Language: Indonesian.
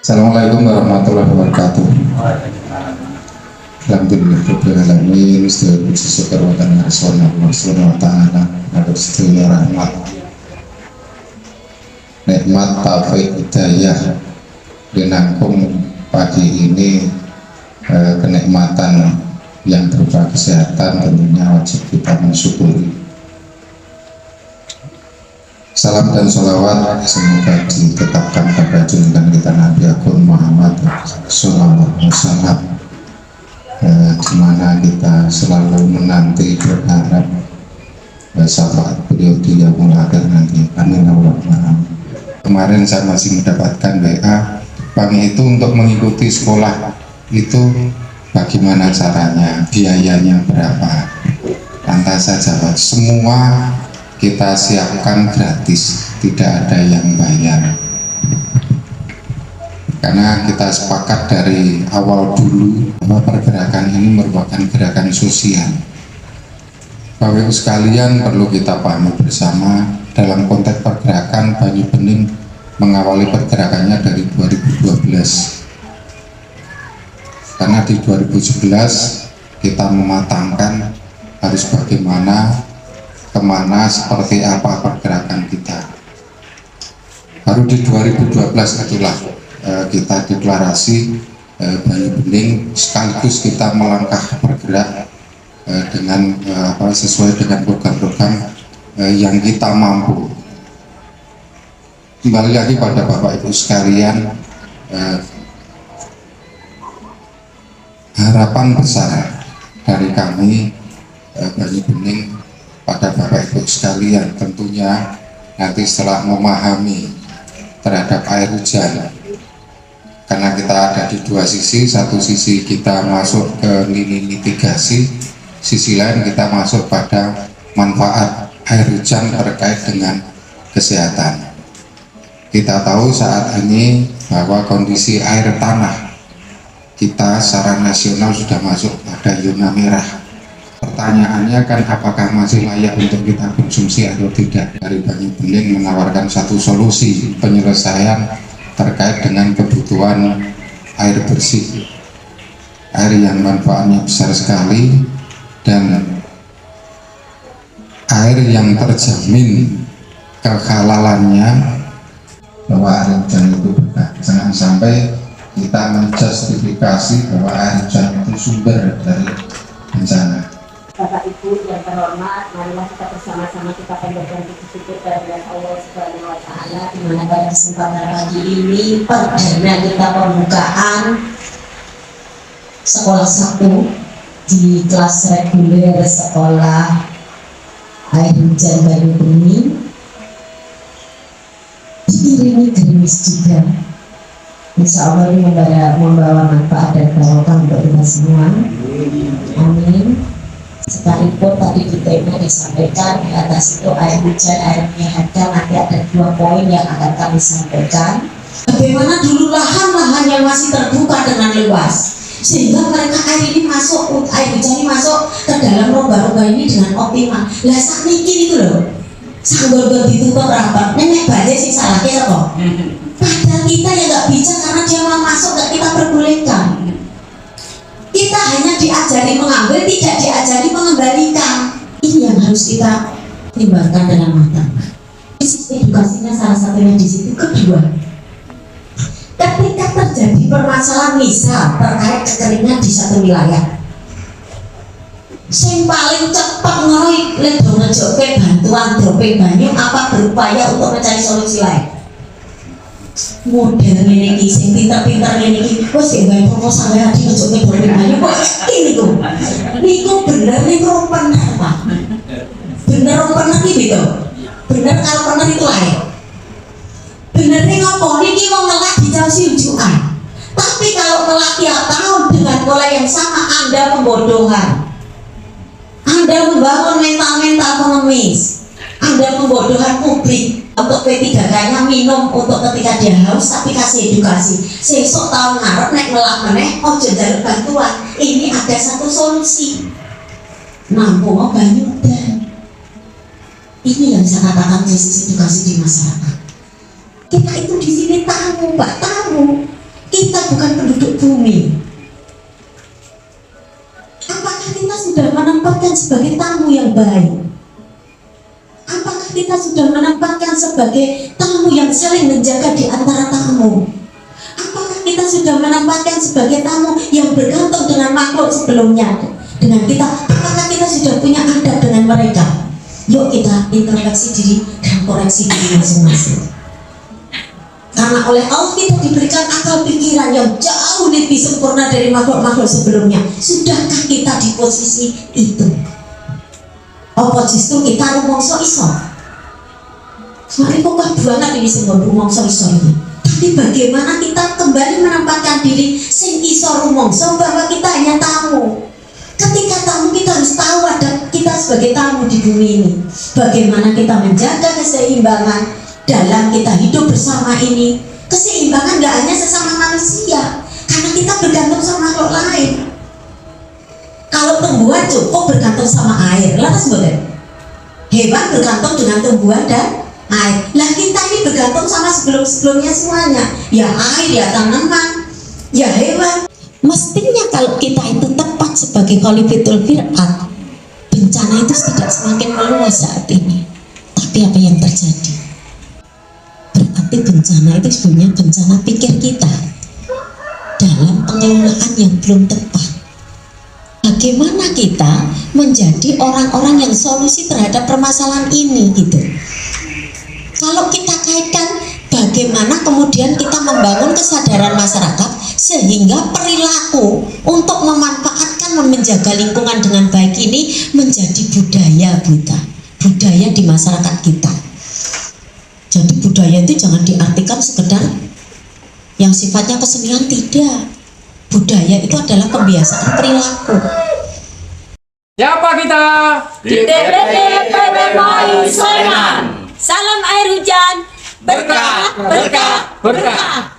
Assalamualaikum warahmatullahi wabarakatuh. Alhamdulillahirobbilalamin. Puji syukur wa ta'ala Allah subhanahu wa ta'ala atas segala rahmat, nikmat, taufik, hidayah dinangkum pagi ini, kenikmatan yang berupa kesehatan tentunya wajib kita mensyukuri. Salam dan sholawat semoga ditetapkan pada junjungan kita Nabi Agung Muhammad Sallallahu Alaihi Wasallam, di mana kita selalu menanti berharap syafaat beliau di yaumul akhir nanti. Amin Allahumma. Kemarin saya masih mendapatkan WA, Bang, itu untuk mengikuti sekolah itu bagaimana caranya, biayanya berapa? Lantas saya jawab, semua kita siapkan gratis, tidak ada yang bayar, karena kita sepakat dari awal dulu bahwa pergerakan ini merupakan gerakan sosial. Bapak Ibu sekalian, perlu kita pahami bersama dalam konteks pergerakan Banyu Bening mengawali pergerakannya dari 2012, karena di 2011 kita mematangkan harus bagaimana, kemana, seperti apa pergerakan kita. Baru di 2012 itulah kita deklarasi Banyu Bening, sekaligus kita melangkah bergerak dengan sesuai dengan program-program yang kita mampu. Kembali lagi pada Bapak Ibu sekalian, harapan besar dari kami Banyu Bening pada Bapak Ibu sekalian, tentunya nanti setelah memahami terhadap air hujan, karena kita ada di dua sisi, satu sisi kita masuk ke lini mitigasi, sisi lain kita masuk pada manfaat air hujan terkait dengan kesehatan. Kita tahu saat ini bahwa kondisi air tanah kita secara nasional sudah masuk pada zona merah. Pertanyaannya kan, apakah masih layak untuk kita konsumsi atau tidak? Dari Banyu Bening menawarkan satu solusi penyelesaian terkait dengan kebutuhan air bersih, air yang manfaatnya besar sekali dan air yang terjamin kehalalannya, bahwa air hujan itu berkah. Jangan sampai kita menjustifikasi bahwa air hujan itu sumber dari bencana. Bapak Ibu yang terhormat, marilah kita bersama-sama kita panjatkan puji syukur kepada Allah Subhanahu wa Ta'ala, di mana pada kesempatan pagi ini perdana kita pembukaan sekolah 1 di kelas reguler sekolah air hujan Banyu Bening, diiringi gerimis juga. Insya Allah ini membawa manfaat dan barokah untuk kita semua. Amin. Sekalipun tadi di tema disampaikan di atas itu air hujan, air menyehatkan, nanti ada 2 poin yang akan kami sampaikan. Bagaimana dulu lahan-lahan yang masih terbuka dengan luas, sehingga mereka air hujan ini masuk ke dalam rongga-rongga ini dengan optimal. Lah sak niki itu loh, sanggol-gol ditutup rapat, nenek badai sih salahnya kok. Padahal kita yang nggak bijak, karena dia mau masuk nggak kita perbolehkan. Kita hanya diajari mengambil, tidak diajari mengembalikan. Ini yang harus kita timbangkan dengan matang. Edukasinya salah satunya di situ. Kedua, ketika terjadi permasalahan misal terkait kekeringan di satu wilayah, yang paling cepat ngeloy ledo ngejoke bantuan drope banyu apa berupaya untuk mencari solusi lain. Model ini sing pinter-pinter ini wes ya gawe proposal ya di ngejoke drope banyu kok ini tuh niku bener niku bener Pak, bener bener gitu, bener kalau bener itu lain. edukasi ujuan. Tapi kalau telah tiap tahun dengan pola yang sama, Anda pembodohan. Anda membangun mental-mental ekonomis. Anda pembodohan publik. Untuk P3K-nya minum untuk ketika dia haus, tapi kasih edukasi. Sesuk tahun ngarep nek ngelak meneh, ojo njaluk bantuan. Ini ada satu solusi. Nampung banyu dan ini yang saya katakan krisis edukasi di masyarakat. Kita itu di sini tamu, Pak, tamu. Kita bukan penduduk bumi. Apakah kita sudah menempatkan sebagai tamu yang baik? Apakah kita sudah menempatkan sebagai tamu yang saling menjaga di antara tamu? Apakah kita sudah menempatkan sebagai tamu yang bergantung dengan makhluk sebelumnya dengan kita? Apakah kita sudah punya adab dengan mereka? Yuk kita introspeksi diri dan koreksi diri masing-masing. Karena oleh Allah kita diberikan akal pikiran yang jauh lebih sempurna dari makhluk-makhluk sebelumnya. Sudahkah kita di posisi itu? Apa justru kita rumongso iso? Soalnya kok banget ini sing rumongso iso ini. Tapi bagaimana kita kembali menempatkan diri sing iso rumongso bahwa kita hanya tamu. Ketika tamu kita harus tahu ada kita sebagai tamu di bumi ini. Bagaimana kita menjaga keseimbangan dalam kita hidup bersama ini. Keseimbangan gak hanya sesama manusia, karena kita bergantung sama makhluk lain. Kalau tumbuhan cukup bergantung sama air, lantas boleh. Hewan bergantung dengan tumbuhan dan air. Lah kita ini bergantung sama sebelum-sebelumnya semuanya. Ya air, ya tanaman, ya hewan. Mestinya kalau kita itu tepat sebagai khalifatul fir'at, bencana itu tidak semakin meluas saat ini. Tapi apa yang terjadi? Berarti bencana itu sebenarnya bencana pikir kita dalam pengelolaan yang belum tepat. Bagaimana kita menjadi orang-orang yang solusi terhadap permasalahan ini gitu. Kalau kita kaitkan bagaimana kemudian kita membangun kesadaran masyarakat sehingga perilaku untuk memanfaatkan menjaga lingkungan dengan baik ini menjadi budaya kita, budaya di masyarakat kita. Jadi budaya itu jangan diartikan sekedar yang sifatnya kesenian, tidak. Budaya itu adalah kebiasaan perilaku. Siapa kita? DPD PPMI Sleman. Salam air hujan, berkah, berkah, berkah.